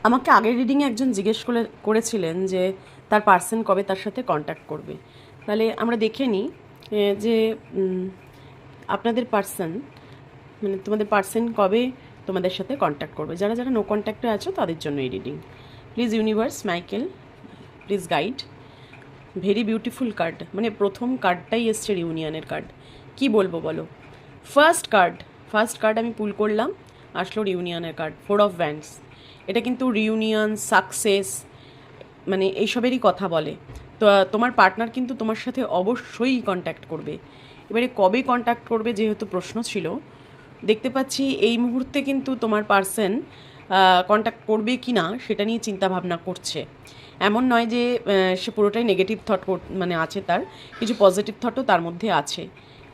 আমাকে আগের রিডিংয়ে একজন জিজ্ঞেস করেছিলেন যে তার পার্সন কবে তার সাথে কন্ট্যাক্ট করবে। তাহলে আমরা দেখে নিই যে আপনাদের পার্সন মানে তোমাদের পার্সন কবে তোমাদের সাথে কন্ট্যাক্ট করবে। যারা যারা নো কন্ট্যাক্টে আছো তাদের জন্য এই reading. Please universe, Michael, please guide. Very beautiful card, মানে প্রথম কার্ডটাই এসছে রিউনিয়নের কার্ড। কি বলবো বলো। ফার্স্ট কার্ড আমি পুল করলাম, আসলো রিউনিয়নের কার্ড, 4 অফ ওয়ান্ডস। এটা কিন্তু রিউনিয়ন, সাকসেস, মানে এইসবেরই কথা বলে। তো তোমার পার্টনার কিন্তু তোমার সাথে অবশ্যই কন্ট্যাক্ট করবে। এবারে কবে কন্ট্যাক্ট করবে যেহেতু প্রশ্ন ছিল, দেখতে পাচ্ছি এই মুহূর্তে কিন্তু তোমার পার্সন কন্ট্যাক্ট করবে কি না সেটা নিয়ে চিন্তা ভাবনা করছে। এমন নয় যে সে পুরোটাই নেগেটিভ থট মানে আছে, তার কিছু পজিটিভ থটও তার মধ্যে আছে।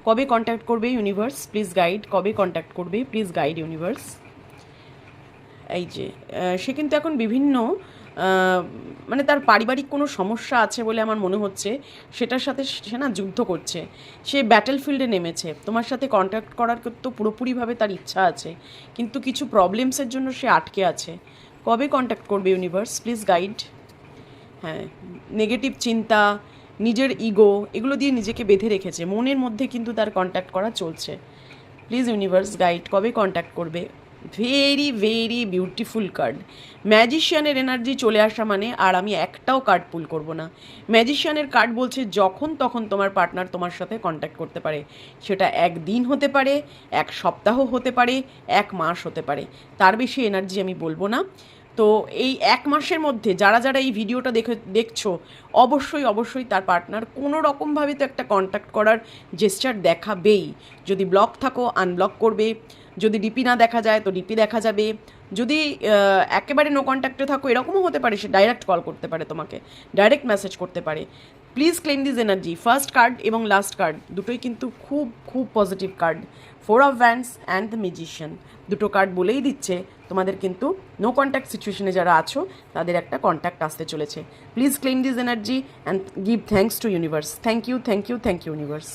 কবে কন্ট্যাক্ট করবে ইউনিভার্স, প্লিজ গাইড। কবে কন্ট্যাক্ট করবে, প্লিজ গাইড ইউনিভার্স। এই যে সে কিন্তু এখন বিভিন্ন মানে তার পারিবারিক কোনো সমস্যা আছে বলে আমার মনে হচ্ছে, সেটার সাথে সে না যুদ্ধ করছে। সে ব্যাটেল ফিল্ডে নেমেছে। তোমার সাথে কন্ট্যাক্ট করার তো পুরোপুরিভাবে তার ইচ্ছা আছে, কিন্তু কিছু প্রবলেমসের জন্য সে আটকে আছে। কবে কন্ট্যাক্ট করবে ইউনিভার্স, প্লিজ গাইড। হ্যাঁ, নেগেটিভ চিন্তা, নিজের ইগো, এগুলো দিয়ে নিজেকে বেঁধে রেখেছে। মনের মধ্যে কিন্তু তার কন্ট্যাক্ট করা চলছে। প্লিজ ইউনিভার্স গাইড, কবে কন্ট্যাক্ট করবে। Very very beautiful card. ম্যাজিশিয়ানের এনার্জি চলে আসা মানে আর আমি একটাও কার্ড পুল করব না। ম্যাজিশিয়ানের কার্ড বলছে যখন তখন তোমার পার্টনার তোমার সাথে কন্ট্যাক্ট করতে পারে। সেটা একদিন হতে পারে, এক সপ্তাহ হতে পারে, এক মাস হতে পারে, তার বেশি এনার্জি আমি বলবো না। তো এই এক মাসের মধ্যে যারা যারা এই ভিডিওটা দেখছো, অবশ্যই তার পার্টনার কোনো রকমভাবে তো একটা কন্ট্যাক্ট করার জেস্চার দেখাবেই। যদি ব্লক থাকো আনব্লক করবে, যদি ডিপি না দেখা যায় তো ডিপি দেখা যাবে, যদি একেবারে নো কন্ট্যাক্টে থাকো এরকমও হতে পারে সে ডাইরেক্ট কল করতে পারে, তোমাকে ডাইরেক্ট মেসেজ করতে পারে। Please claim this energy. First card এবং লাস্ট কার্ড দুটোই কিন্তু খুব খুব positive card. 4 of wands and the magician, দুটো কার্ড বলেই দিচ্ছে তোমাদের কিন্তু নো কন্ট্যাক্ট সিচুয়েশনে যারা আছো তাদের একটা কন্ট্যাক্ট আসতে চলেছে। Please claim this energy and give thanks to universe. Thank you universe.